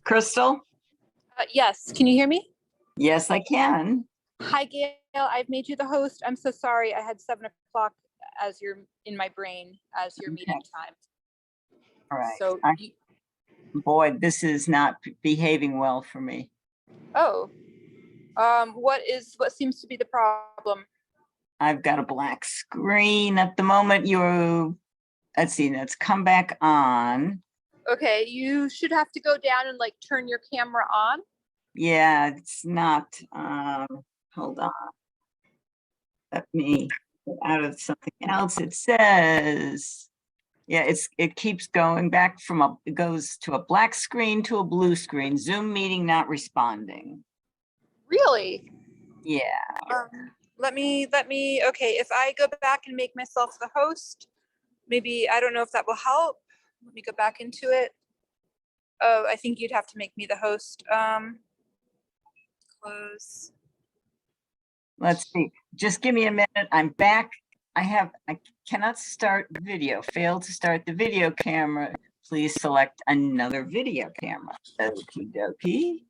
Crystal? Yes, can you hear me? Yes, I can. Hi, Gail. I've made you the host. I'm so sorry. I had 7 o'clock as your in my brain as your meeting time. All right. So, Boy, this is not behaving well for me. oh, what seems to be the problem? I've got a black screen at the moment. Let's see, let's come back on. Okay, you should have to go down and like turn your camera on. Yeah, it's not, hold on. Let me get out of something else. It says, yeah, it keeps going back it goes to a black screen to a blue screen. Zoom meeting not responding. Really? Yeah. Let me, okay, if I go back and make myself the host, maybe, I don't know if that will help. Let me go back into it. Oh, I think you'd have to make me the host. Close. Let's see. Just give me a minute. I'm back. I cannot start video. Failed to start the video camera. Please select another video camera. Okie dokie.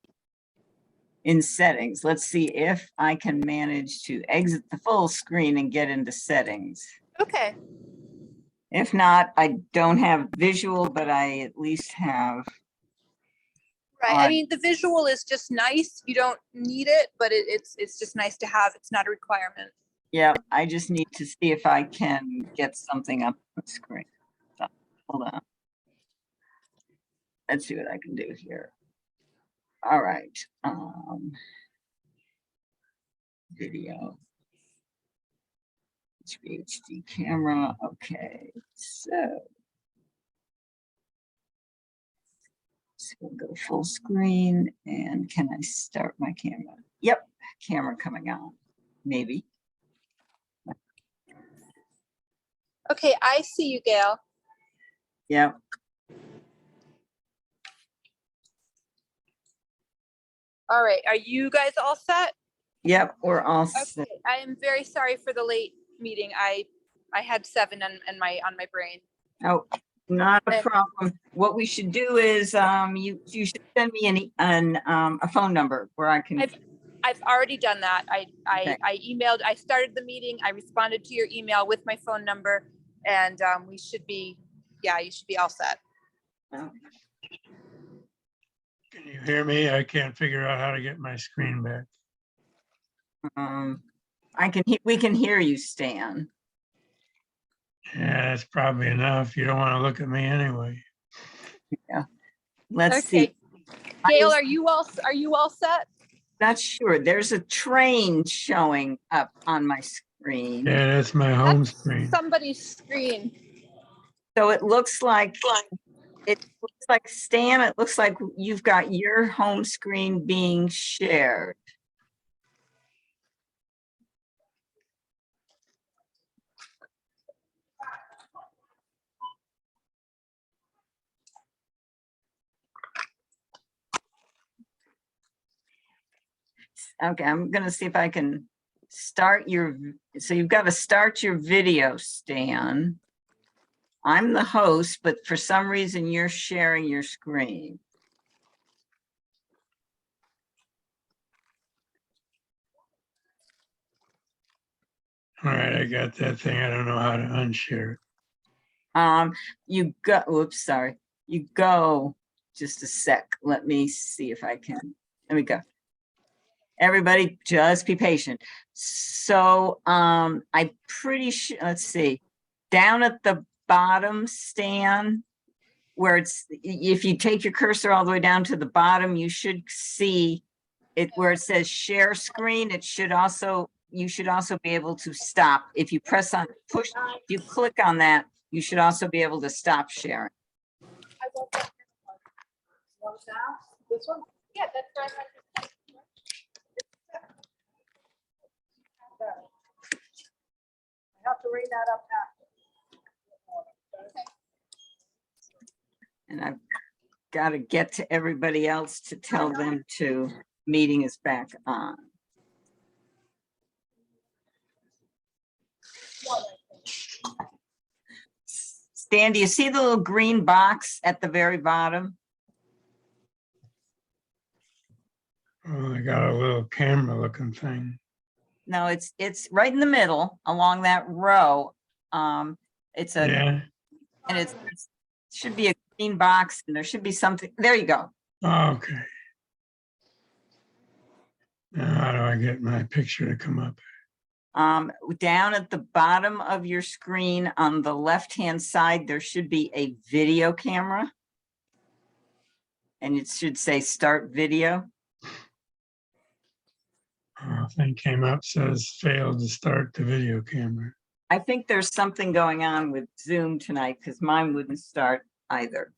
In settings, let's see if I can manage to exit the full screen and get into settings. Okay. If not, I don't have visual, but I at least have. Right. I mean, the visual is just nice. You don't need it, but it's just nice to have. It's not a requirement. Yeah, I just need to see if I can get something up on the screen. So, hold on. Let's see what I can do here. All right. Video. HD camera. Okay. So we'll go full screen. And can I start my camera? Yep. Camera coming on. Maybe. Okay, I see you, Gail. Yep. All right. Are you guys all set? Yep, we're all set. Okay. I am very sorry for the late meeting. I had 7 on my brain. Oh, not a problem. What we should do is you should send me a phone number where I can. I've already done that. Okay. I emailed. I started the meeting. I responded to your email with my phone number, and we should be. Yeah, you should be all set. Oh. Can you hear me? I can't figure out how to get my screen back. We can hear you, Stan. Yeah, that's probably enough. You don't want to look at me anyway. Yeah. Let's Okay. see. Gail, are you all set? Not sure. There's a train showing up on my screen. Yeah, that's my home That's screen. somebody's screen. So it looks like Stan, it looks like you've got your home screen being shared. Okay, I'm gonna see if I can start your, so you've got to start your video, Stan. I'm the host, but for some reason you're sharing your screen. All right, I got that thing. I don't know how to unshare it. You go, whoops, sorry. You go, just a sec. Let me see if I can. Let me go. Everybody, just be patient. So, I'm pretty sure, let's see, down at the bottom, Stan, where it's, if you take your cursor all the way down to the bottom, you should see it where it says share screen. It should also, you should also be able to stop. If you press on, push, if you click on that, you should also be able to stop sharing. This one? Yeah, that's right. I have to read that up after. And I've got to get to everybody else to tell them to, meeting is back on. Stan, do you see the little green box at the very bottom? Oh, I got a little camera looking thing. No, it's right in the middle along that row. It's a, Yeah. and it should be a green box and there should be something. There you go. Okay. Now how do I get my picture to come up? Down at the bottom of your screen on the left-hand side, there should be a video camera. And it should say start video. Thing came up, says failed to start the video camera. I think there's something going on with Zoom tonight because mine wouldn't start either.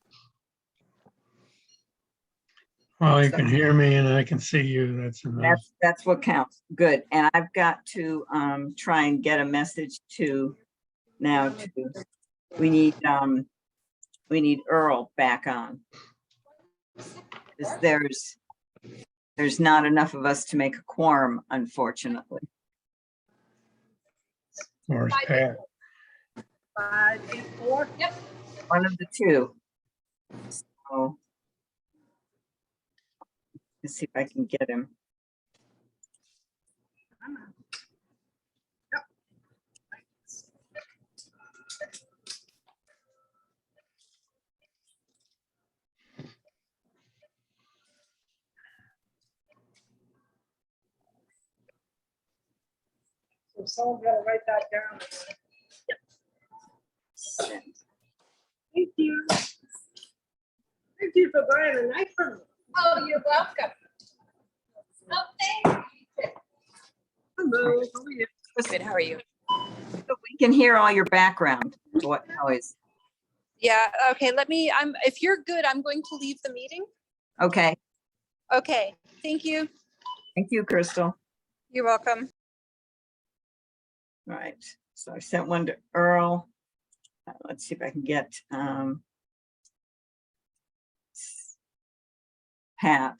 Well, you can hear me and I can see you. That's enough. That's what counts. Good. And I've got to try and get a message to now to, we need Earl back on. 'Cause there's not enough of us to make a quorum, unfortunately. Or Pat. 5, 8, 4. Yep. One of the two. So let's see if I can get him. So someone's got to write that down. Send. Thank you. Thank you for buying a knife from me. Oh, you're welcome. Oh, thank you. Hello, how are you? Good, how are you? We can hear all your background. What noise? Yeah, okay, if you're good, I'm going to leave the meeting. Okay. Okay, thank you. Thank you, Crystal. You're welcome. All right. So I sent one to Earl. Let's see if I can get Pat.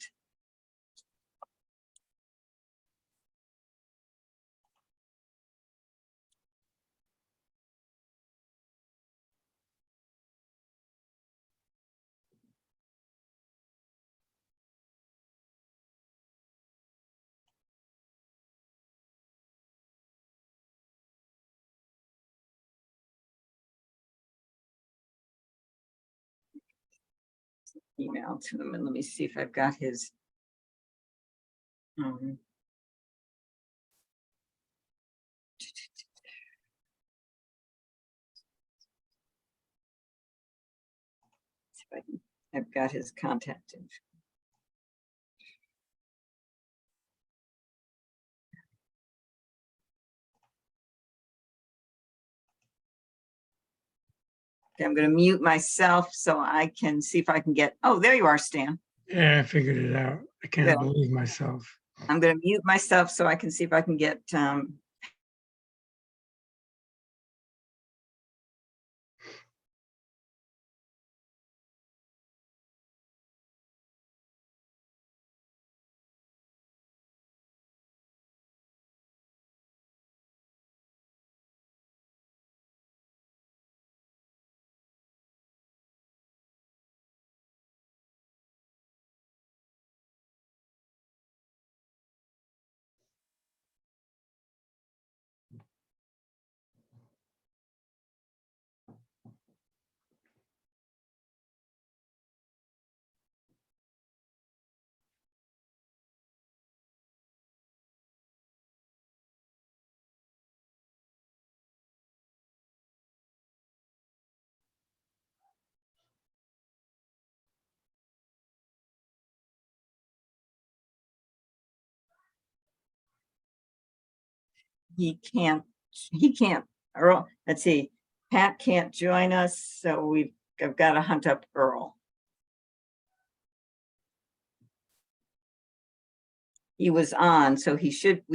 Email to him and let me see if I've got his. See if I can, I've got his contact info. Okay, I'm going to mute myself so I can see if I can get, oh, there you are, Stan. Yeah, I figured it out. I can't Yeah. believe myself. I'm going to mute myself so I can see if I can get he can't, Earl, let's see, Pat can't join us, so I've got to hunt up Earl. He was on, so we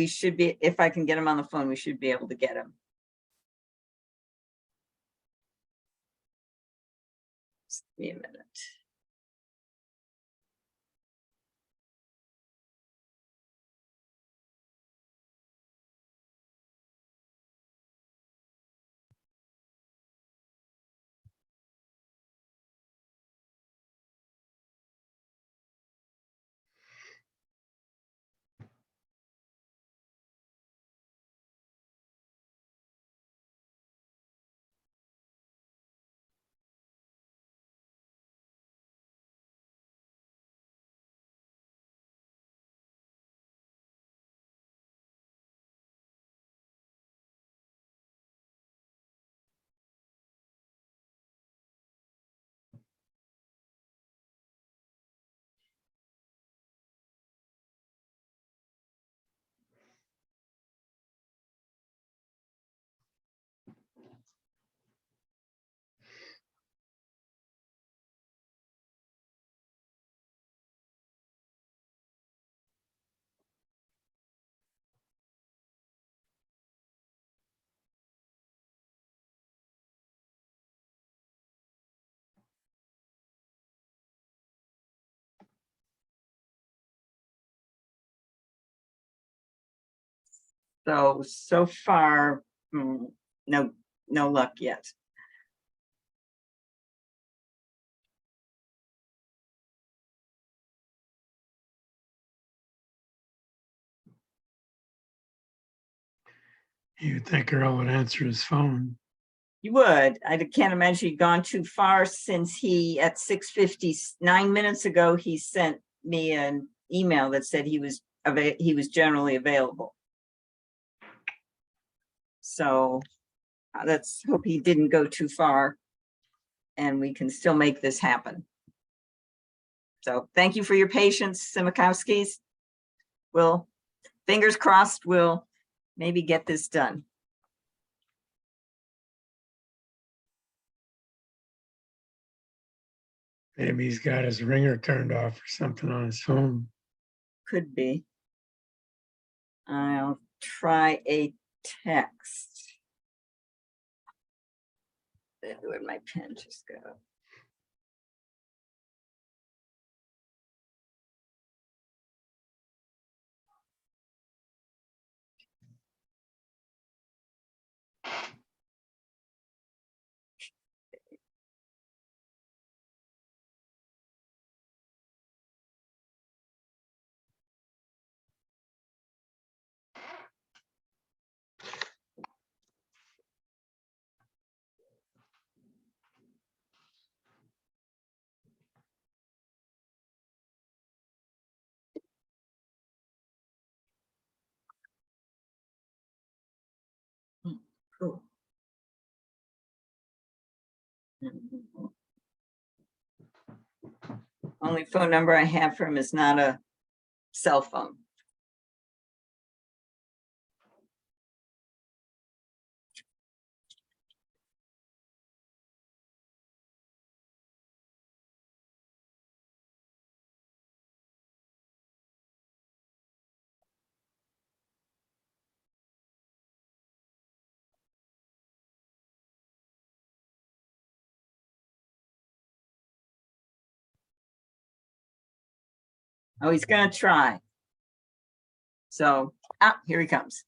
should be, if I can get him on the phone, we should be able to get him. Just give me a minute. So far, no luck yet. You'd think Earl would answer his phone. You would. I can't imagine he'd gone too far since he, at 6:59 minutes ago, he sent me an email that said he was generally available. So let's hope he didn't go too far and we can still make this happen. So thank you for your patience, Simakowskis. We'll, fingers crossed, we'll maybe get this done. Maybe he's got his ringer turned off or something on his phone. Could be. I'll try a text. Where'd my pen just go? Cool. Only phone number I have for him is not a cell phone. Oh, he's gonna try. So, here he comes.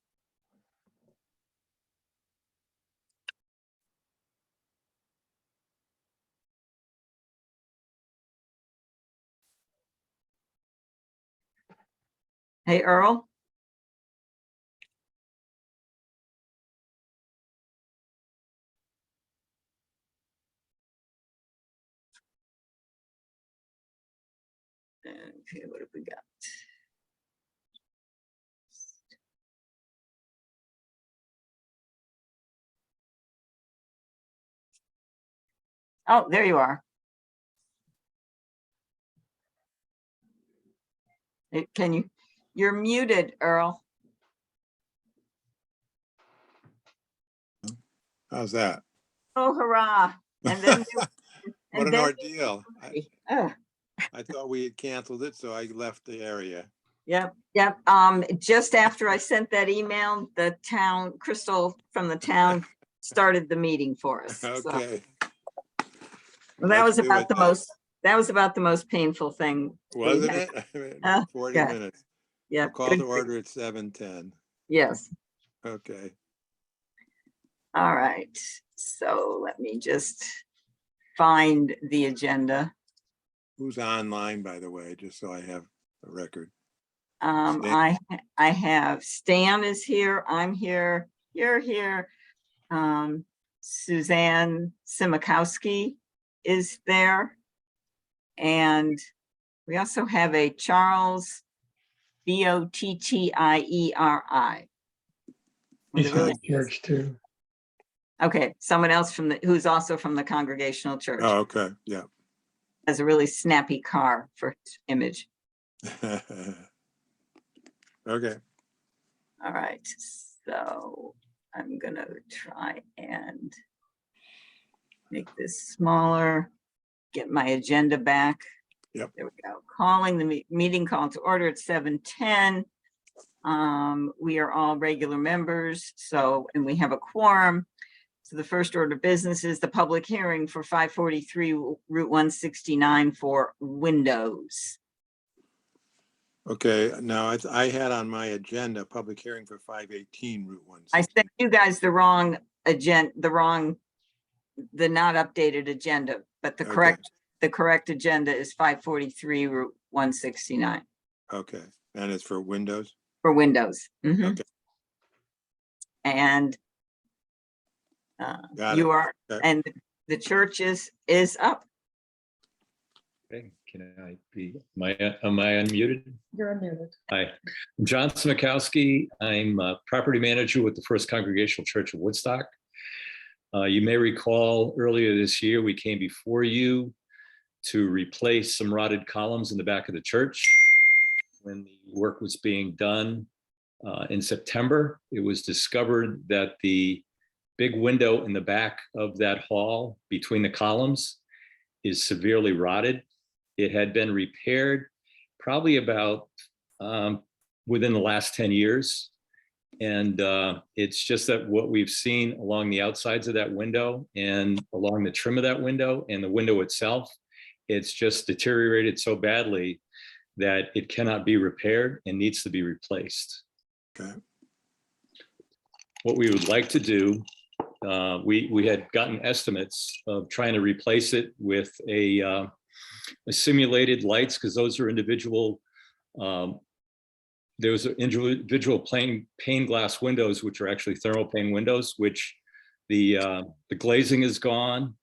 Hey, Earl. Okay, what have we got? Oh, there you are. Can you, you're muted, Earl. How's that? Oh, hurrah. And then, What and an then- ordeal. oh, I thought we had canceled it, so I left the area. yep, yep. Just after I sent that email, the town, Crystal from the town started the meeting for us. So, Okay. well, that Let's was do about it the then. most, that was about the most painful thing. we Wasn't had. it? I mean, Oh, 40 God. minutes. Yeah. Call good to grief. order at 7:10. Yes. Okay. All right. So let me just find the agenda. Who's online, by the way, just so I have a record? I have Stan is here, I'm here, you're here. Suzanne Simakowski is there. And we also have a Charles Botttieri. He's from the church too. Okay, someone else from the, who's also from the Congregational Church, Oh, okay. Yeah. has a really snappy car for his image. Okay. All right, so I'm gonna try and make this smaller, get my agenda back. Yep. There we go. Calling the meeting call to order at 7:10. We are all regular members, so, and we have a quorum. So the first order of business is the public hearing for 543 Route 169 for windows. Okay. Now I had on my agenda public hearing for 518 Route 1. I sent you guys the wrong agenda, the not updated agenda, but the Okay. correct agenda is 543 Route 169 Okay. And it's for Windows. for windows. Mhm. Okay. And Got you it. are, Okay. and the church is up. Okay, can I be, am I unmuted? You're unmuted. Hi, I'm John Simakowski. I'm a property manager with the First Congregational Church of Woodstock. You may recall earlier this year, we came before you to replace some rotted columns in the back of the church. When the work was being done in September, it was discovered that the big window in the back of that hall between the columns is severely rotted. It had been repaired probably about within the last 10 years. And it's just that what we've seen along the outsides of that window and along the trim of that window and the window itself, it's just deteriorated so badly that it cannot be repaired and needs to be replaced. Okay. What we would like to do, we had gotten estimates of trying to replace it with a simulated lights, because those are individual, there's individual pane glass windows, which are actually thermal pane windows, which the glazing is gone.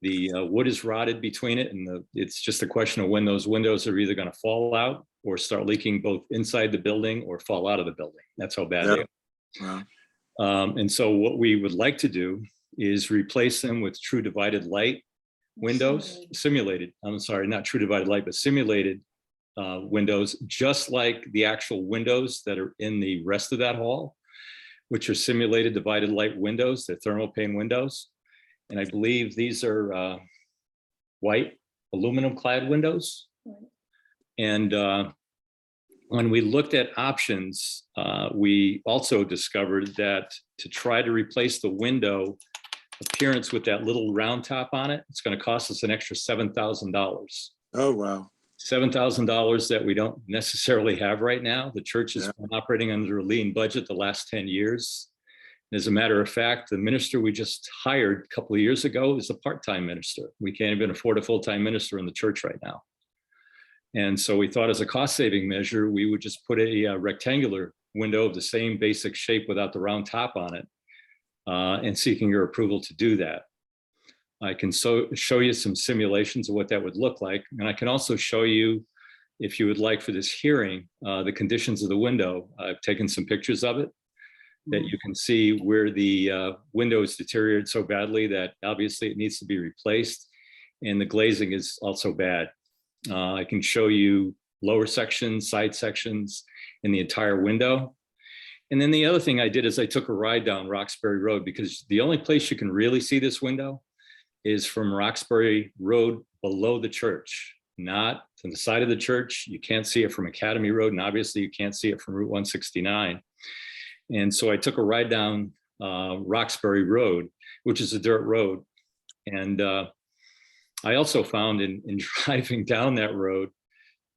The wood is rotted between it, and it's just a question of when those windows are either going to fall out or start leaking both inside the building or fall out of the building. That's how bad they Wow. are. And so what we would like to do is replace them with true divided light windows, simulated, I'm sorry, not true divided light, but simulated windows, just like the actual windows that are in the rest of that hall, which are simulated divided light windows, they're thermal pane windows. And I believe these are white aluminum clad windows. And when we looked at options, we also discovered that to try to replace the window appearance with that little round top on it, it's going to cost us an extra $7,000. Oh, wow. $7,000 that we don't necessarily have right now. The church has been operating under a lean budget the last 10 years. As a matter of fact, the minister we just hired a couple of years ago is a part-time minister. We can't even afford a full-time minister in the church right now. And so we thought as a cost-saving measure, we would just put a rectangular window of the same basic shape without the round top on it, and seeking your approval to do that. I can show you some simulations of what that would look like. And I can also show you, if you would like for this hearing, the conditions of the window. I've taken some pictures of it that you can see where the window is deteriorated so badly that obviously it needs to be replaced. And the glazing is also bad. I can show you lower sections, side sections in the entire window. And then the other thing I did is I took a ride down Roxbury Road, because the only place you can really see this window is from Roxbury Road below the church, not to the side of the church. You can't see it from Academy Road, and obviously you can't see it from Route 169. And so I took a ride down Roxbury Road, which is a dirt road. And I also found in driving down that road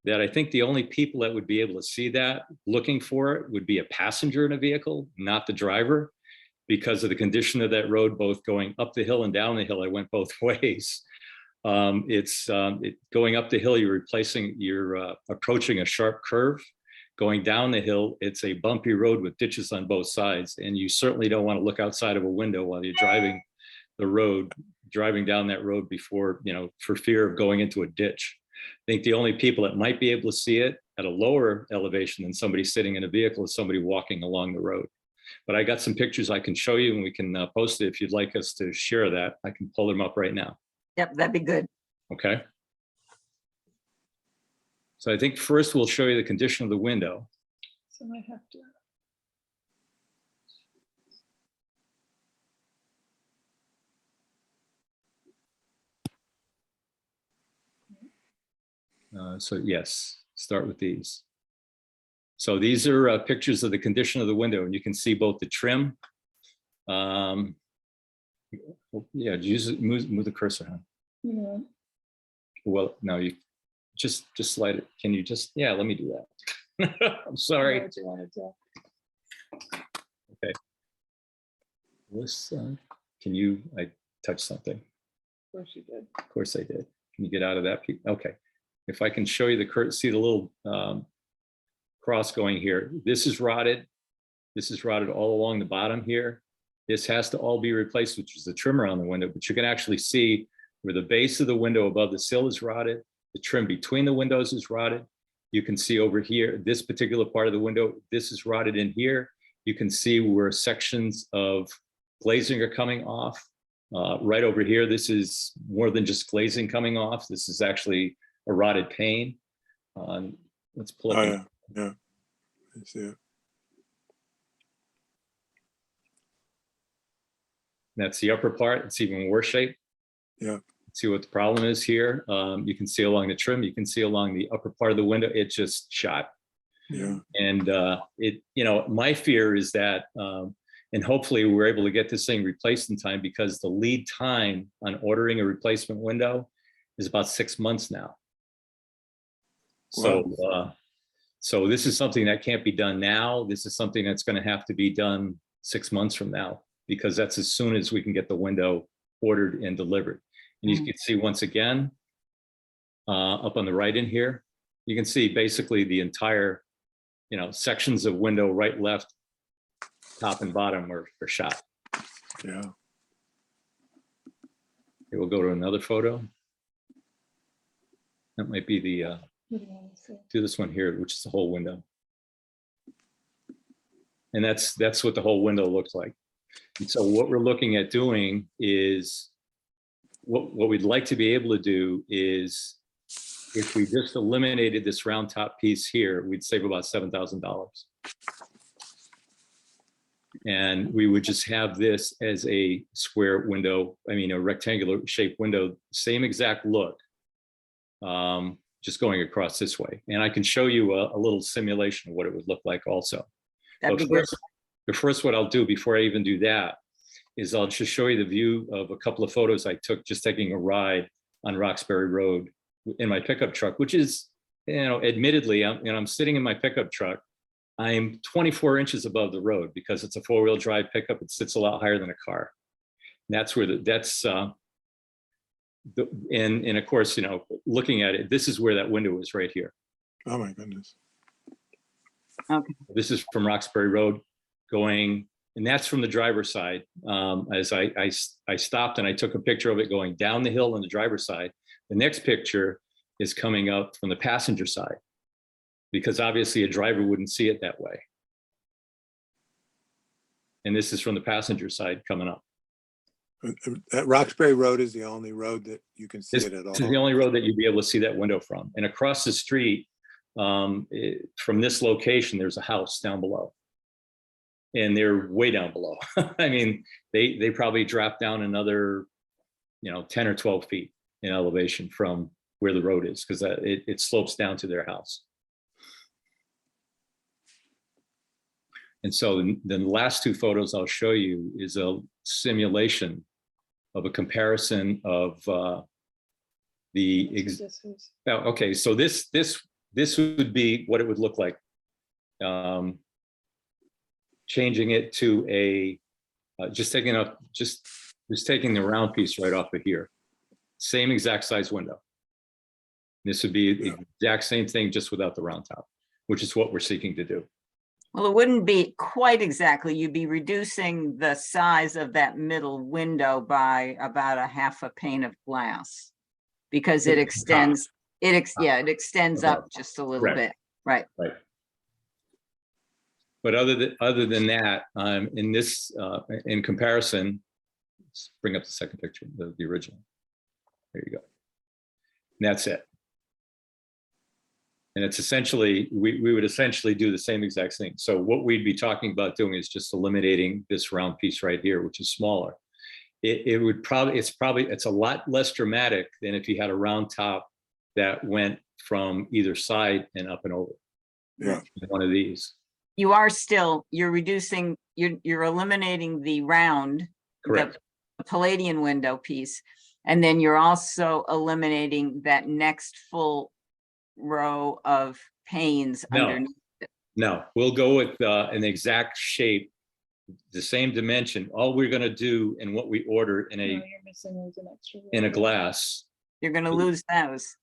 that I think the only people that would be able to see that looking for it would be a passenger in a vehicle, not the driver, because of the condition of that road, both going up the hill and down the hill. I went both ways. Going up the hill, you're approaching a sharp curve. Going down the hill, it's a bumpy road with ditches on both sides. And you certainly don't want to look outside of a window while you're driving down that road before, for fear of going into a ditch. I think the only people that might be able to see it at a lower elevation than somebody sitting in a vehicle is somebody walking along the road. But I got some pictures I can show you, and we can post it if you'd like us to share that. I can pull them up right now. Yep, that'd be good. Okay. So I think first we'll show you the condition of the window. So I have to. So yes, start with these. So these are pictures of the condition of the window, and you can see both the trim. Yeah, move the cursor, huh? Yeah. Well, no, you just slide it. Can you just, yeah, let me do that. I'm sorry. What you want to do. Okay. I touched something. Of course you did. Of course I did. Can you get out of that? Okay. If I can show you see the little cross going here. This is rotted. This is rotted all along the bottom here. This has to all be replaced, which is the trim around the window, but you can actually see where the base of the window above the sill is rotted. The trim between the windows is rotted. You can see over here, this particular part of the window, this is rotted in here. You can see where sections of glazing are coming off. Right over here, this is more than just glazing coming off. This is actually a rotted pane. Let's pull up. Oh, yeah, yeah. I see it. That's the upper part. It's even worse shape. Yeah. See what the problem is here. You can see along the trim. You can see along the upper part of the window. It just shot. Yeah. And my fear is that, and hopefully we're able to get this thing replaced in time, because the lead time on ordering a replacement window is about 6 months now. So this is something that can't be done now. This is something that's going to have to be done 6 months from now, because that's as soon as we can get the window ordered and delivered. And you can see once again, up on the right in here, you can see basically the entire, sections of window, right, left, top and bottom are shot. Yeah. Okay, we'll go to another photo. That might be the, do this one here, which is the whole window. And that's what the whole window looks like. And so what we're looking at doing is, what we'd like to be able to do is, if we just eliminated this round top piece here, we'd save about $7,000. And we would just have this as a square window, a rectangular shaped window, same exact look, just going across this way. And I can show you a little simulation of what it would look like also. That'd be But good. first, what I'll do before I even do that is I'll just show you the view of a couple of photos I took just taking a ride on Roxbury Road in my pickup truck, which is, admittedly, I'm sitting in my pickup truck. I'm 24 inches above the road because it's a 4-wheel drive pickup. It sits a lot higher than a car. And that's where and of course, looking at it, this is where that window is, right here. Oh my goodness. Okay. This is from Roxbury Road going, and that's from the driver's side. As I stopped and I took a picture of it going down the hill on the driver's side. The next picture is coming up from the passenger side, because obviously a driver wouldn't see it that way. And this is from the passenger side coming up. That Roxbury Road is the only road that you can see This it at all. is the only road that you'd be able to see that window from. And across the street, from this location, there's a house down below. and they're way down below. I mean, they probably drop down another, 10 or 12 feet in elevation from where the road is, because it slopes down to their house. And so the last two photos I'll show you is a simulation of a comparison of okay, so this would be what it would look like. Changing it to a just taking the round piece right off of here. Same exact size window. This would be the exact same thing, just without the round top, which is what we're seeking to do. Well, it wouldn't be quite exactly. You'd be reducing the size of that middle window by about a half a pane of glass, because it extends, it extends up just a little Correct. bit, right? Right. But other than that, in this, in comparison, let's bring up the second picture, the original. There you go. And that's it. And it's essentially, we would essentially do the same exact thing. So what we'd be talking about doing is just eliminating this round piece right here, which is smaller. It's a lot less dramatic than if you had a round top that went from either side and up and over. Yeah. One of these. You're reducing, you're eliminating the round, Correct. the Palladian window piece. And then you're also eliminating that next full row of panes underneath. No, we'll go with an exact shape, the same dimension. All we're going to do and what we order in a glass. You're going to lose those.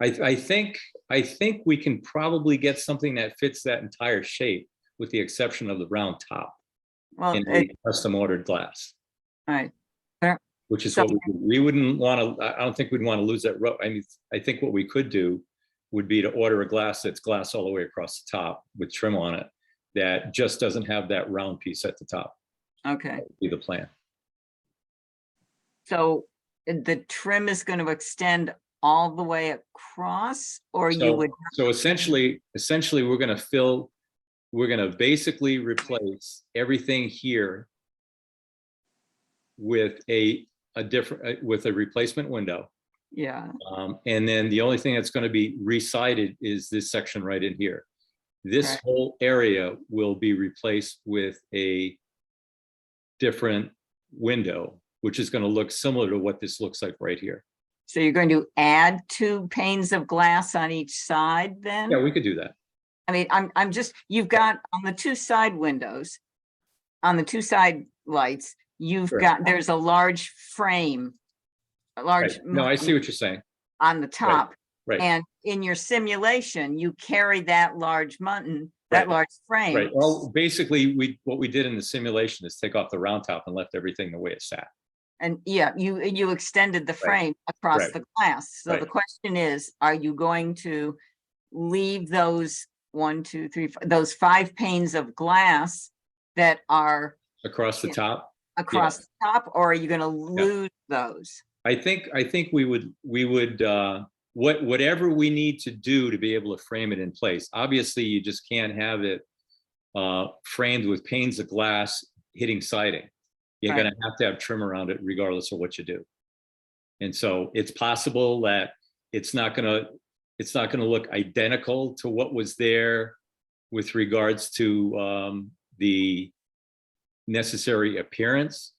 I think we can probably get something that fits that entire shape, with the exception of the round top Well, in a custom ordered glass, all right. which is So- what we wouldn't want to. I don't think we'd want to lose that row. I mean, I think what we could do would be to order a glass that's glass all the way across the top with trim on it, that just doesn't have that round piece at the top. Okay. That would be the plan. So the trim is going to extend all the way across, or you would, So essentially, we're going to basically replace everything here with a replacement window. yeah, And then the only thing that's going to be re-sided is this section right in here. This Right. whole area will be replaced with a different window, which is going to look similar to what this looks like right here. so you're going to add 2 panes of glass on each side then? Yeah, we could do that. I mean, I'm just, you've got on the 2 side windows, on the 2 side lights, you've Correct. got, there's a large frame, a large Right. No, I see what you're saying. on the top. Right. And in your simulation, you carry that large mutton, that Right. large frame. Right. Well, basically, what we did in the simulation is take off the round top and left everything the way it sat. And yeah, you extended the frame across Right. the glass. So the Right. question is, are you going to leave those 1, 2, 3, those 5 panes of glass that are Across the Yeah. top. across the top, or are you going to lose those? I think we would whatever we need to do to be able to frame it in place. Obviously, you just can't have it framed with panes of glass hitting siding. You're Right. going to have trim around it regardless of what you do. And so it's possible that it's not going to look identical to what was there with regards to the necessary appearance.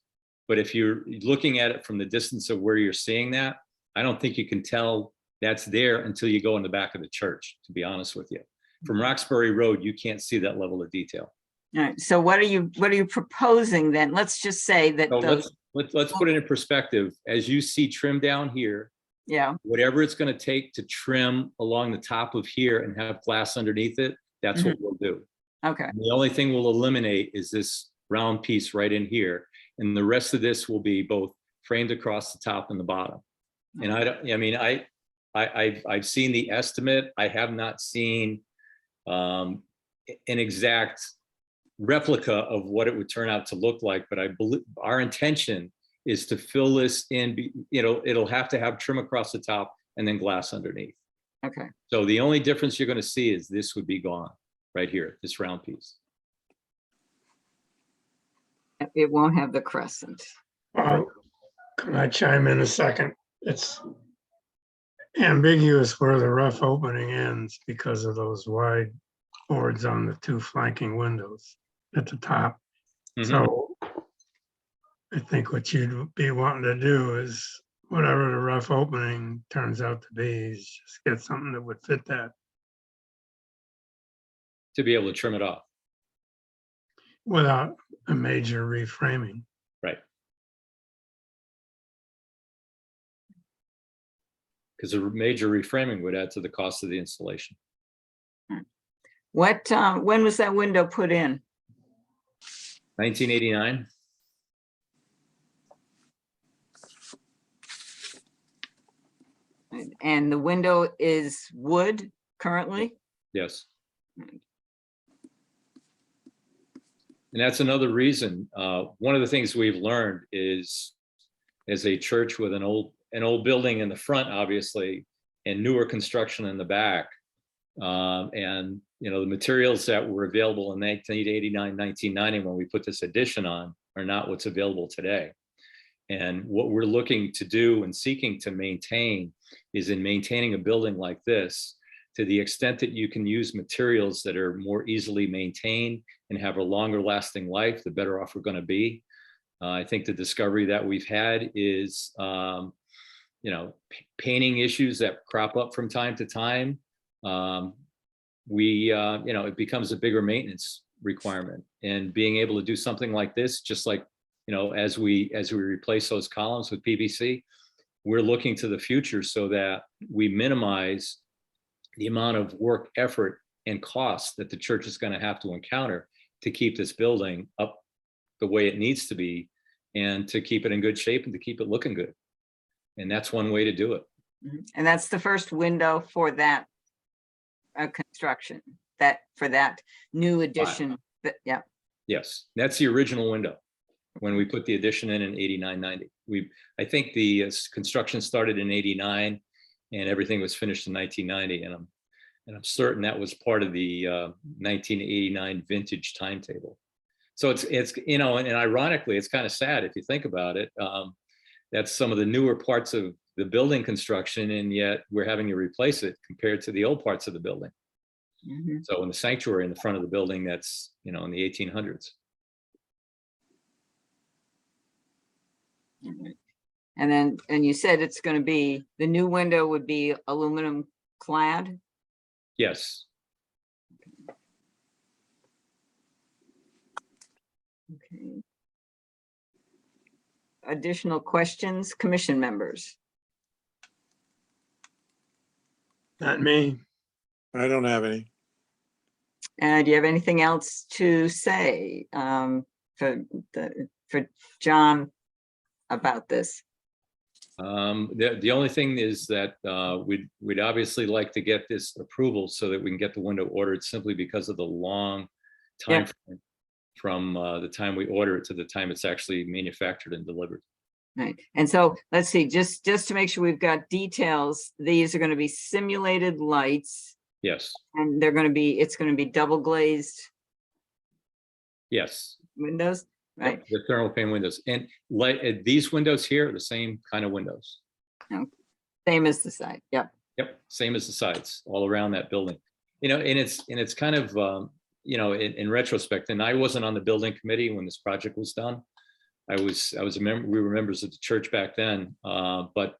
But if you're looking at it from the distance of where you're seeing that, I don't think you can tell that's there until you go in the back of the church, to be honest with you. From Roxbury Road, you can't see that level of detail. All right, so what are you proposing then? Let's just say that So those, let's put it in perspective. As you see trim down here, yeah, whatever it's going to take to trim along the top of here and have glass underneath it, that's what we'll do. okay, And the only thing we'll eliminate is this round piece right in here. And the rest of this will be both framed across the top and the bottom. And I've seen the estimate. I have not seen an exact replica of what it would turn out to look like, but I believe our intention is to fill this in, it'll have to have trim across the top and then glass underneath. okay. So the only difference you're going to see is this would be gone right here, this round piece. It won't have the crescent. Can I chime in a second? It's ambiguous where the rough opening ends because of those wide boards on the two flanking windows at the top. Mhm. So I think what you'd be wanting to do is whatever the rough opening turns out to be, is just get something that would fit that To be able to trim it off. without a major reframing. Right. Because a major reframing would add to the cost of the installation. What, when was that window put in? 1989. And the window is wood currently? Yes. And that's another reason. One of the things we've learned is, as a church with an old building in the front, obviously, and newer construction in the back, and the materials that were available in 1989, 1990, when we put this addition on, are not what's available today. And what we're looking to do and seeking to maintain is, in maintaining a building like this, to the extent that you can use materials that are more easily maintained and have a longer lasting life, the better off we're going to be. I think the discovery that we've had is, painting issues that crop up from time to time. It becomes a bigger maintenance requirement, and being able to do something like this, just like, as we replace those columns with PVC, we're looking to the future so that we minimize the amount of work, effort, and cost that the church is going to have to encounter to keep this building up the way it needs to be, and to keep it in good shape and to keep it looking good. And that's one way to do it. And that's the first window for that construction, for that new addition. Yeah. Yes, that's the original window when we put the addition in 89, 90. I think the construction started in 89 and everything was finished in 1990. And I'm certain that was part of the 1989 vintage timetable. So it's and ironically, it's kind of sad if you think about it. That's some of the newer parts of the building construction, and yet we're having to replace it compared to the old parts of the building. Mhm. So in the sanctuary in the front of the building, that's, in the 1800s. And you said it's going to be, the new window would be aluminum clad? Yes. Okay. Additional questions, commission members? Not me. I don't have any. Do you have anything else to say for John about this? The only thing is that we'd obviously like to get this approval so that we can get the window ordered, simply because of the long time frame from the time we order it to the time it's actually manufactured and delivered. Right. And so let's see, just to make sure we've got details, these are going to be simulated lights, Yes. and it's going to be double glazed Yes. windows, right? Yep, the thermal pane windows, and these windows here are the same kind of windows. Same as the side. Yep. Yep, same as the sides all around that building. And it's kind of in retrospect, and I wasn't on the building committee when this project was done. I was a member. We were members of the church back then, but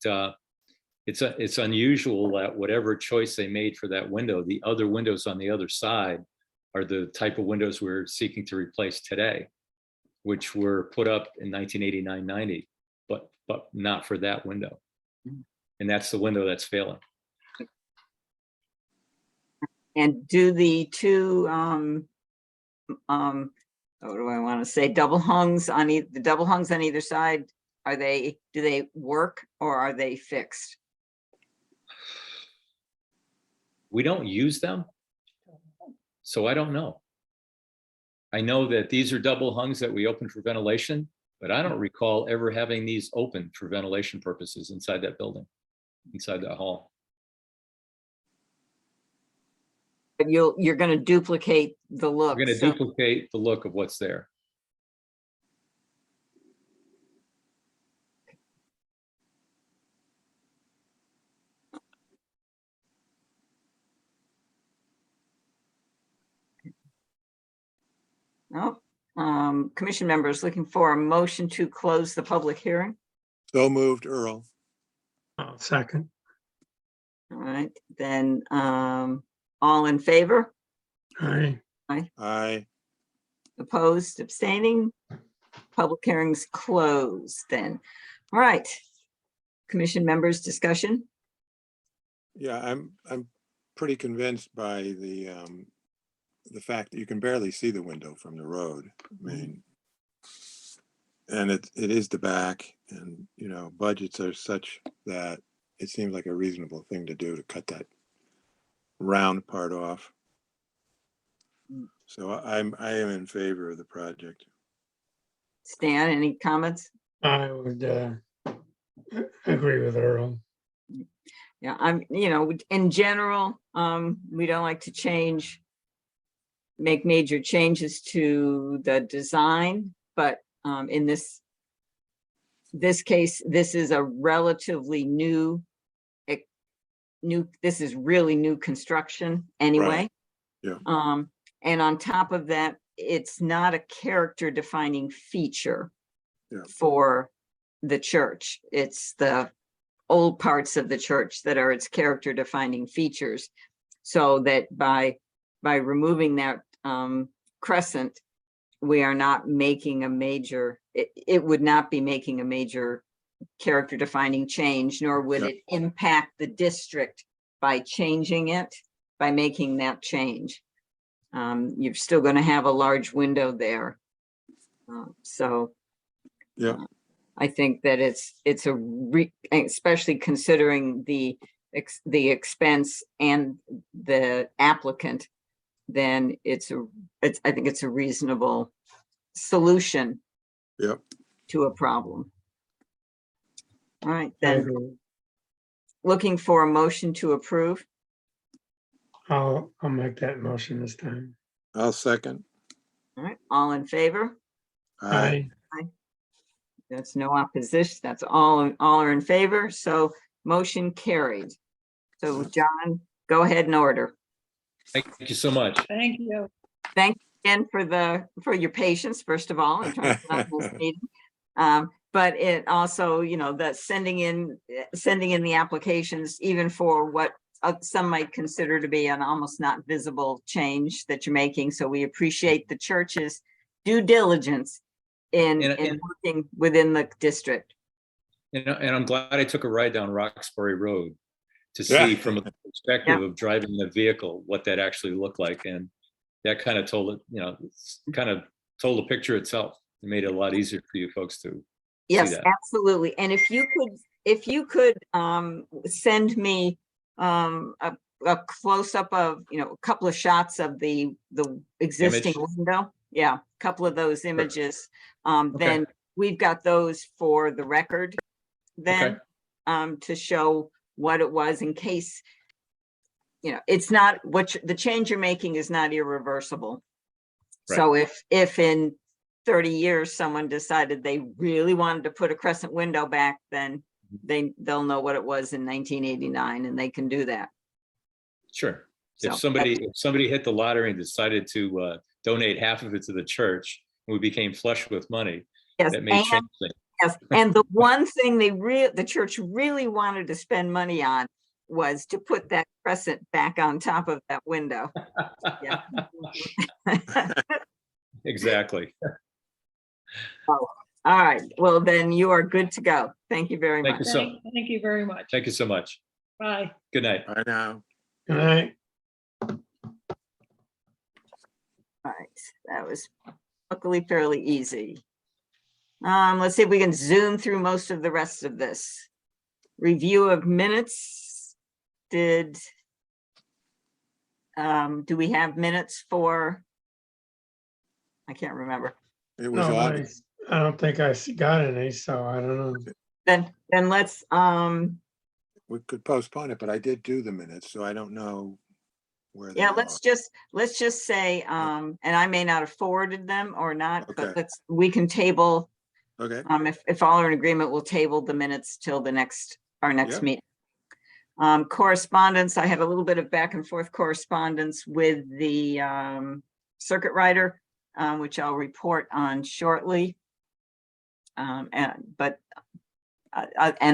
it's unusual that whatever choice they made for that window, the other windows on the other side are the type of windows we're seeking to replace today, which were put up in 1989, 90, but not for that window. And that's the window that's failing. And do the two what do I want to say, double hungs on either side, do they work, or are they fixed? We don't use them, so I don't know. I know that these are double hungs that we open for ventilation, but I don't recall ever having these open for ventilation purposes inside that building, inside that hall. But you're going to duplicate the look. We're going to duplicate the look of what's there. No. Commission members looking for a motion to close the public hearing. So moved, Earl. Second. All right, then, all in favor, Aye. Aye. opposed, abstaining? Public hearings closed then. All right. Commission members discussion? Yeah, I'm pretty convinced by the fact that you can barely see the window from the road. I mean, and it is the back, and you know, budgets are such that it seems like a reasonable thing to do to cut that round part off. So I am in favor of the project. Stan, any comments? I would agree with Earl. Yeah, in general, we don't like to make major changes to the design, but in this case, this is a relatively this is really new construction anyway. Yeah. And on top of that, it's not a character defining feature Yeah. for the church. It's the old parts of the church that are its character defining features. So that by removing that crescent, we are not making a major, it would not be making a major character defining change, nor would Yeah. it impact the district by changing it, by making that change. You're still going to have a large window there. So Yeah. I think that especially considering the expense and the applicant, then I think it's a reasonable solution Yep. to a problem. All right, I then agree. looking for a motion to approve. I'll make that motion this time. I'll second. All right, all in favor? Aye. That's no opposition. That's all are in favor. So motion carried. So John, go ahead and order. Thank you so much. Thank you. Thank you again for your patience, first of all, in trying to run this meeting. But it also, the sending in the applications, even for what some might consider to be an almost not visible change that you're making. So we appreciate the church's due diligence in working within the district. And I'm glad I took a ride down Roxbury Road to Yeah. see from a perspective of driving the vehicle, what that actually looked like. And that kind of told it, kind of told the picture itself. It made it a lot easier for you folks to Yes, that. absolutely. And if you could send me a close up of, a couple of shots of the existing Image. window. Yeah, a couple of those images. Then we've got those for the record then, to show what it was in case, it's not the change you're making is not irreversible. Right. So if in 30 years, someone decided they really wanted to put a crescent window back, then they'll know what it was in 1989 and they can do that. Sure. So If somebody hit the lottery and decided to donate half of it to the church, and we became flush with money, Yes, that may change things. yes, and the one thing the church really wanted to spend money on was to put that crescent back on top of that window. Yeah. Exactly. All right, well, then you are good to go. Thank you very Thank much. you so, Thank you very much. thank you so much. Bye. Good night. Bye now. Good night. All right, that was luckily fairly easy. Let's see if we can zoom through most of the rest of this. Review of minutes. Do we have minutes for? I can't remember. It was No, August. I don't think I got any, so I don't know. Then let's, We could postpone it, but I did do the minutes, so I don't know where they yeah, are. let's just say, and I may not have forwarded them or not, but Okay. we can table, Okay, if all are in agreement, we'll table the minutes till our next Yeah. meeting. Correspondence, I had a little bit of back and forth correspondence with the circuit rider. which I'll report on shortly. And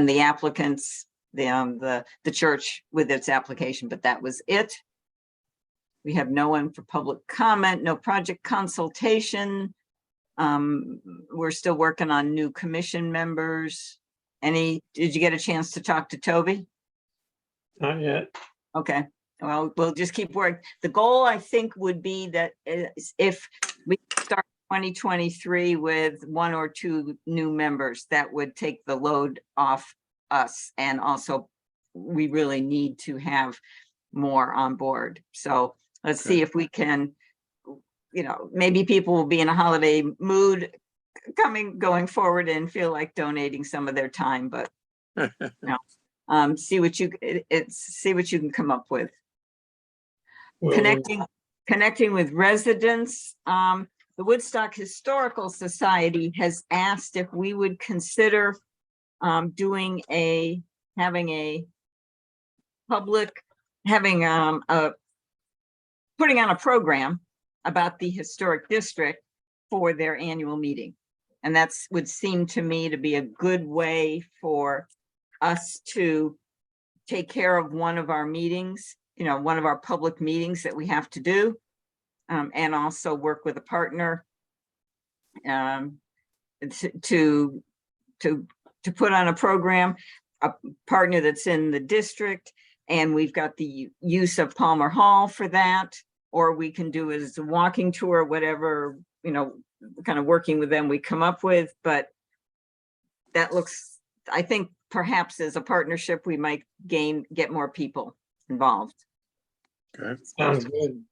the applicants, the church with its application, but that was it. We have no one for public comment, no project consultation. We're still working on new commission members. Did you get a chance to talk to Toby? Not yet. Okay, well, we'll just keep working. The goal, I think, would be that if we start 2023 with 1 or 2 new members, that would take the load off us. And also, we really need to have more on board. So let's see if we can, maybe people will be in a holiday mood going forward and feel like donating some of their time, but see what you can come up with. Will do. Connecting with residents. The Woodstock Historical Society has asked if we would consider putting on a program about the historic district for their annual meeting. And that's would seem to me to be a good way for us to take care of one of our meetings, one of our public meetings that we have to do, and also work with a partner to put on a program, a partner that's in the district, and we've got the use of Palmer Hall for that, or we can do as a walking tour, whatever, kind of working with them we come up with. But that looks, I think perhaps as a partnership, we might get more people involved. Okay. Sounds good.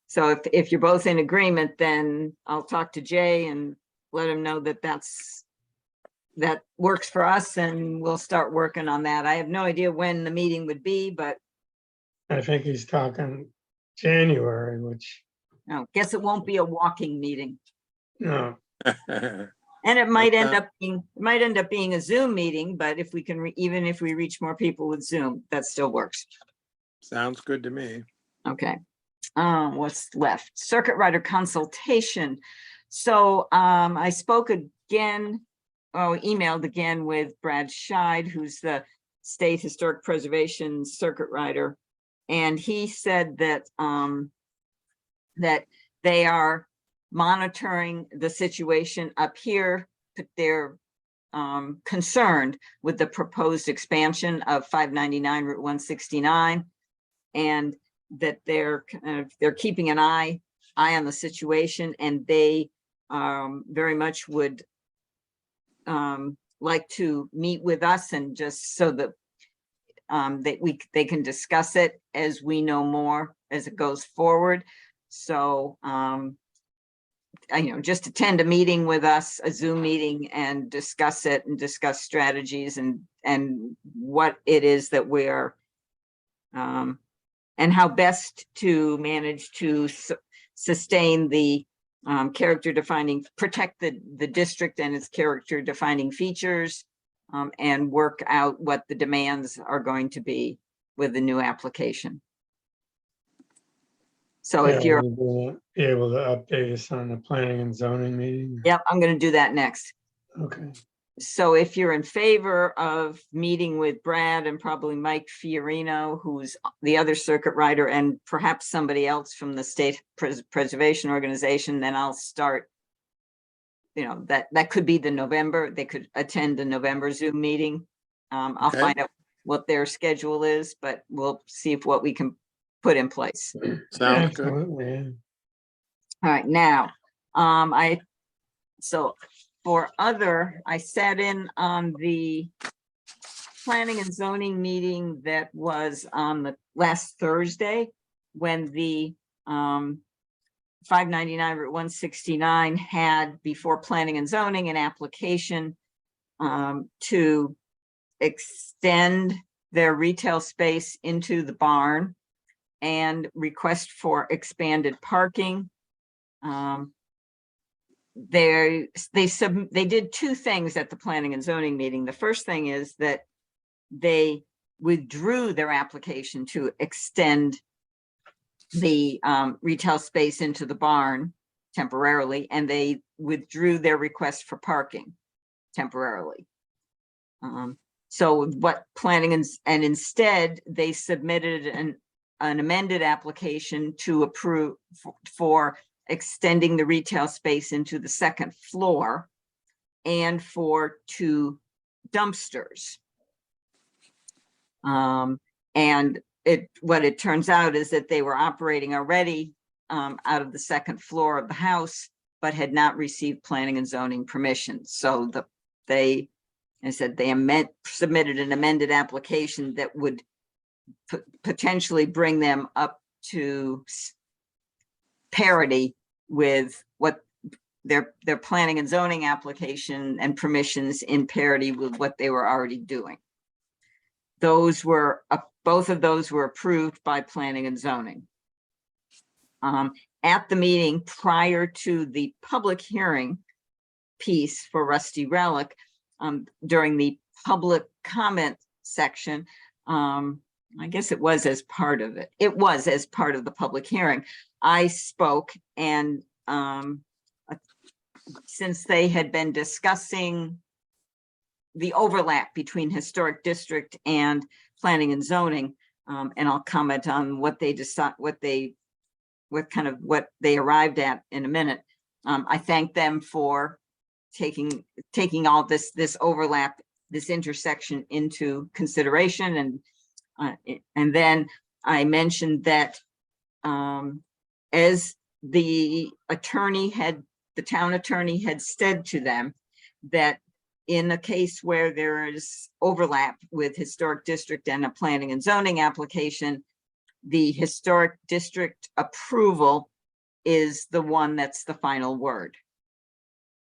So if you're both in agreement, then I'll talk to Jay and let him know that that works for us, and we'll start working on that. I have no idea when the meeting would be, but I think he's talking January, which, no, guess it won't be a walking meeting. no, And it might That's end up being a Zoom meeting, but if we can, even if we reach more people with Zoom, that still works. Sounds good to me. Okay. What's left? Circuit rider consultation. So I spoke again, emailed again with Brad Scheid, who's the State Historic Preservation Circuit Rider. And he said that that they are monitoring the situation up here, but they're concerned with the proposed expansion of 599 Route 169, and that they're keeping an eye on the situation, and they very much would like to meet with us, and just so that they can discuss it as we know more as it goes forward. So just attend a meeting with us, a Zoom meeting, and discuss it and discuss strategies and what it is that we're and how best to manage to sustain the protect the district and its character defining features, and work out what the demands are going to be with the new application. So if you're, will be able to update us on the planning and zoning meeting. yep, I'm going to do that next. Okay, So if you're in favor of meeting with Brad and probably Mike Fiorino, who's the other circuit rider, and perhaps somebody else from the State Preservation Organization, then I'll start, that could be the November, they could attend the November Zoom meeting. I'll Okay. find out what their schedule is, but we'll see what we can put in place. Sounds good. absolutely, yeah. All right, now, I sat in on the planning and zoning meeting that was on the last Thursday, when the 599 Route 169 had before planning and zoning an application to extend their retail space into the barn and request for expanded parking. They did 2 things at the planning and zoning meeting. The first thing is that they withdrew their application to extend the retail space into the barn. temporarily, and they withdrew their request for parking temporarily. So what planning and instead they submitted an amended application to approve for extending the retail space into the second floor and for 2 dumpsters. And what it turns out is that they were operating already out of the second floor of the house, but had not received planning and zoning permission. So they submitted an amended application that would potentially bring them up to parity with what their planning and zoning application and permissions in parity with what they were already doing. Those were, both of those were approved by planning and zoning. At the meeting prior to the public hearing piece for Rusty Relic, during the public comment section, I guess it was as part of it. It was as part of the public hearing. I spoke, and since they had been discussing the overlap between historic district and planning and zoning, and I'll comment on what they decide, what they arrived at in a minute. I thank them for taking all this overlap, this intersection into consideration, and then I mentioned that as the town attorney had said to them, that in a case where there is overlap with historic district and a planning and zoning application, the historic district approval is the one that's the final word.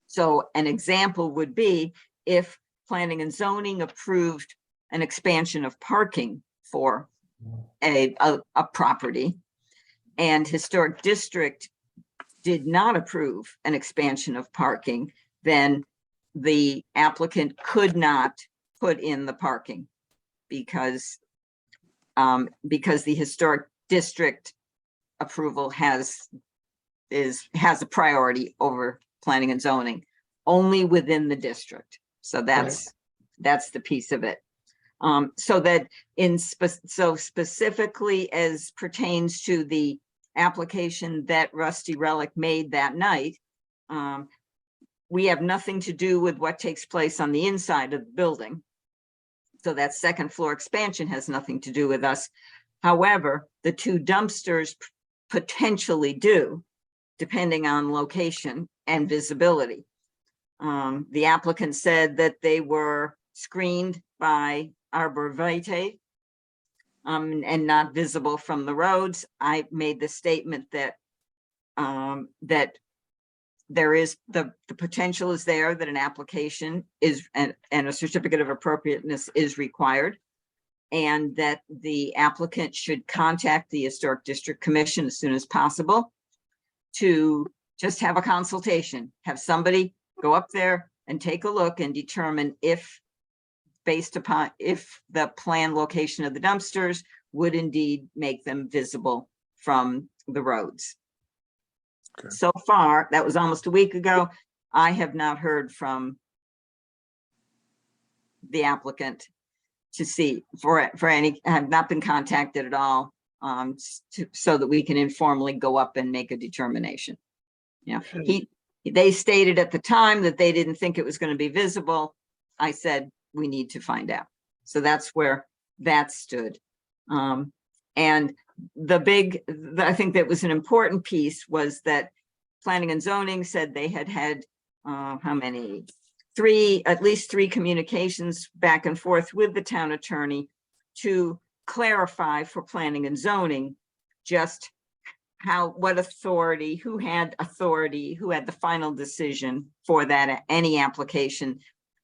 So an example would be if planning and zoning approved an expansion of parking for a property, and historic district did not approve an expansion of parking, then the applicant could not put in the parking because the historic district approval has a priority over planning and zoning only within the district. So that's the piece of it. So that so specifically as pertains to the application that Rusty Relic made that night, we have nothing to do with what takes place on the inside of the building. So that second floor expansion has nothing to do with us. However, the 2 dumpsters potentially do, depending on location and visibility. The applicant said that they were screened by arborvitae and not visible from the roads. I made the statement that there is the potential is there that an application is and a certificate of appropriateness is required, and that the applicant should contact the Historic District Commission as soon as possible to just have a consultation, have somebody go up there and take a look and determine if, based upon if the planned location of the dumpsters would indeed make them visible from the roads. Okay. So far, that was almost a week ago, I have not heard from the applicant to see for any, have not been contacted at all, so that we can informally go up and make a determination. Yeah, they stated at the time that they didn't think it was going to be visible. I said, we need to find out. So that's where that stood. And I think that was an important piece was that planning and zoning said they had how many? At least three communications back and forth with the town attorney to clarify for planning and zoning just what authority, who had the final decision for that, any application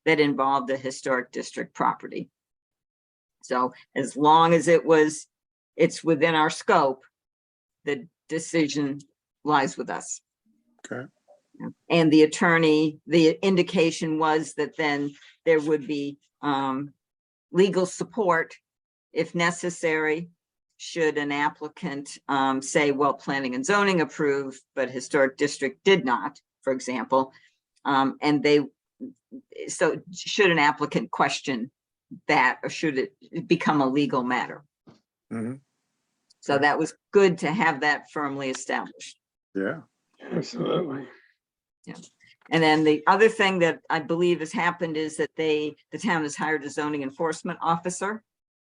that involved a historic district property. So as long as it's within our scope, the decision lies with us. Okay. And the attorney, the indication was that then there would be legal support if necessary, should an applicant say, well, planning and zoning approved, but historic district did not, for example. So should an applicant question that, or should it become a legal matter? Mhm. So that was good to have that firmly established. Yeah, Absolutely. And then the other thing that I believe has happened is that the town has hired a zoning enforcement officer.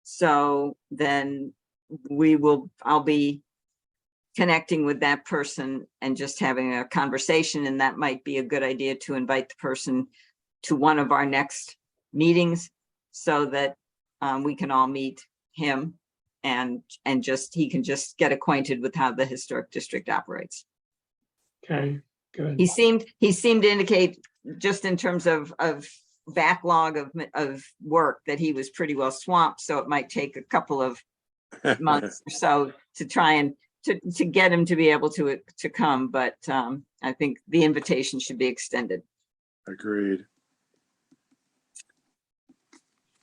So then I'll be connecting with that person and just having a conversation, and that might be a good idea to invite the person to one of our next meetings so that we can all meet him and just, he can just get acquainted with how the historic district operates. Okay, good. He seemed to indicate, just in terms of backlog of work, that he was pretty well swamped, so it might take a couple of months or so to try and to get him to be able to come, but I think the invitation should be extended. agreed.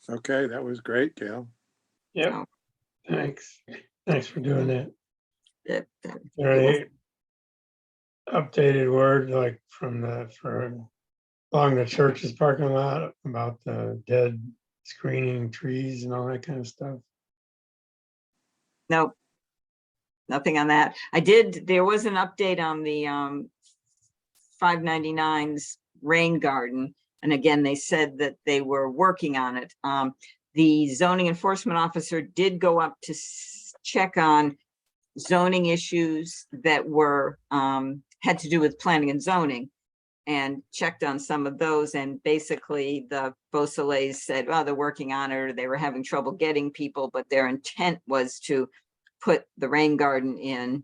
Okay, that was great, Gail. Yep, So, thanks. Thanks for doing that. that- Is there any updated word like along the church's parking lot about the dead screening trees and all that kind of stuff? No, nothing on that. There was an update on the 599's rain garden. And again, they said that they were working on it. The zoning enforcement officer did go up to check on zoning issues that were, had to do with planning and zoning, and checked on some of those. And basically the Beausoleils said, well, they're working on it, or they were having trouble getting people, but their intent was to put the rain garden in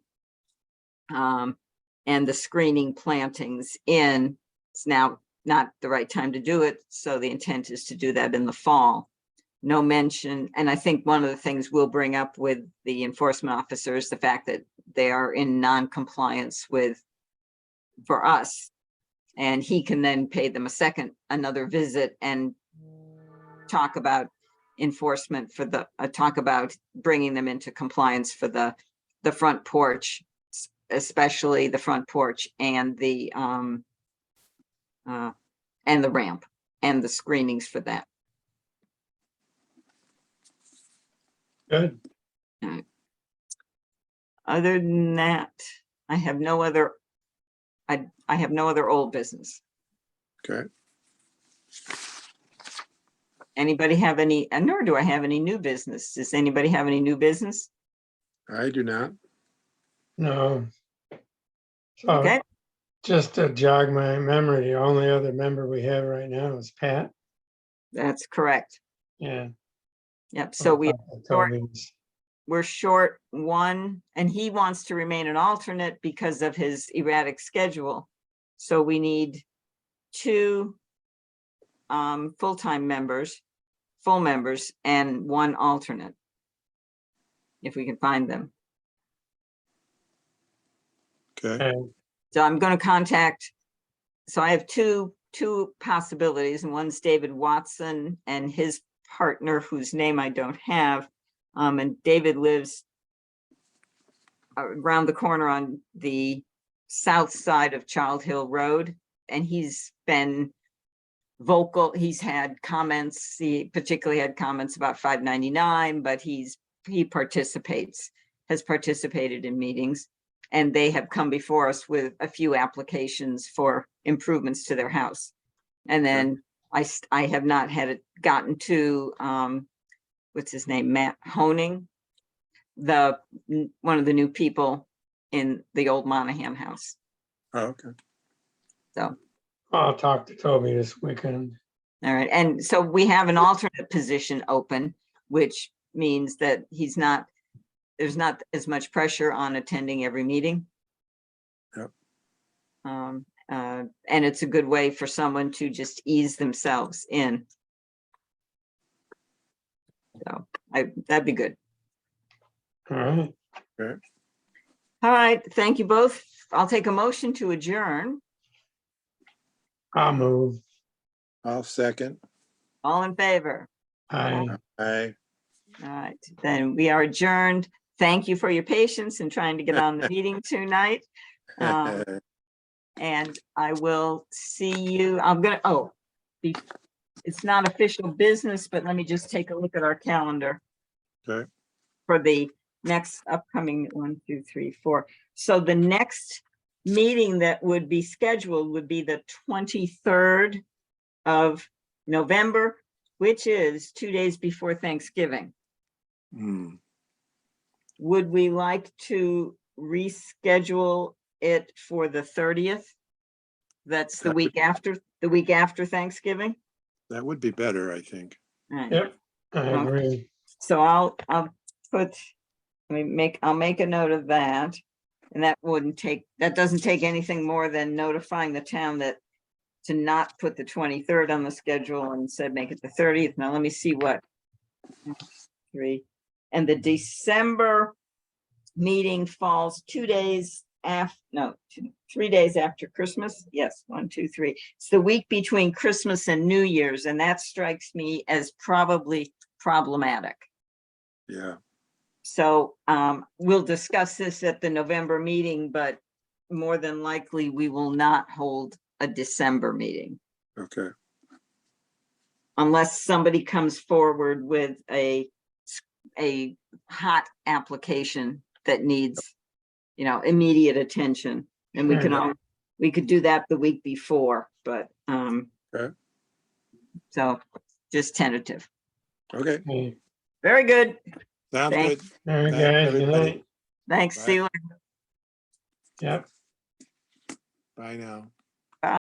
and the screening plantings in. It's now not the right time to do it, so the intent is to do that in the fall. No mention, and I think one of the things we'll bring up with the enforcement officer is the fact that they are in non-compliance for us. And he can then pay them another visit and talk about enforcement for talk about bringing them into compliance for the front porch, especially the front porch and the ramp and the screenings for that. Good. Other than that, I have no other, I have no other old business. Okay, Anybody have any, and nor do I have any new business. Does anybody have any new business? I do not. No. So Okay, just to jog my memory, the only other member we have right now is Pat. that's correct. Yeah. Yep, so short. Toby's. We're short one, and he wants to remain an alternate because of his erratic schedule. So we need 2 full-time members, full members, and 1 alternate, if we can find them. Okay, And So I'm going to contact, so I have two possibilities, and one's David Watson and his partner, whose name I don't have. And David lives around the corner on the south side of Child Hill Road, and he's been vocal. He's had comments, he particularly had comments about 599, but he has participated in meetings, and they have come before us with a few applications for improvements to their house. And then I have not gotten to, what's his name, Matt Honing, one of the new people in the old Monahan house. oh, okay. So, I'll talk to Toby this weekend. all right. And so we have an alternate position open, which means that there's not as much pressure on attending every meeting. Yep. And it's a good way for someone to just ease themselves in. So that'd be good. All right. All right, thank you both. I'll take a motion to adjourn. I'll move. I'll second. All in favor? Aye. Aye. All right, then we are adjourned. thank you for your patience in trying to get on the meeting tonight. And I will see you, it's not official business, but let me just take a look at our calendar. Okay. For the next upcoming 1, 2, 3, 4. So the next meeting that would be scheduled would be the 23rd of November, which is 2 days before Thanksgiving. Hmm. Would we like to reschedule it for the 30th? That's the week after Thanksgiving? That would be better, I think. All right. Yep, I Okay. agree. So I'll make a note of that. And that doesn't take anything more than notifying the town that to not put the 23rd on the schedule and said, make it the 30th. Now, let me see what. 3, and the December meeting falls 2 days after, no, 3 days after Christmas. Yes, 1, 2, 3. It's the week between Christmas and New Year's, and that strikes me as probably problematic. Yeah, So we'll discuss this at the November meeting, but more than likely we will not hold a December meeting okay. unless somebody comes forward with a hot application that needs, immediate attention. And we Sure. we could do that the week before, but Okay. so just tentative. Okay, Okay. Very good. sounds Thank- good. All right, Thanks, guys, good everybody. night. Thanks. Bye. See you later. Yep. Bye now.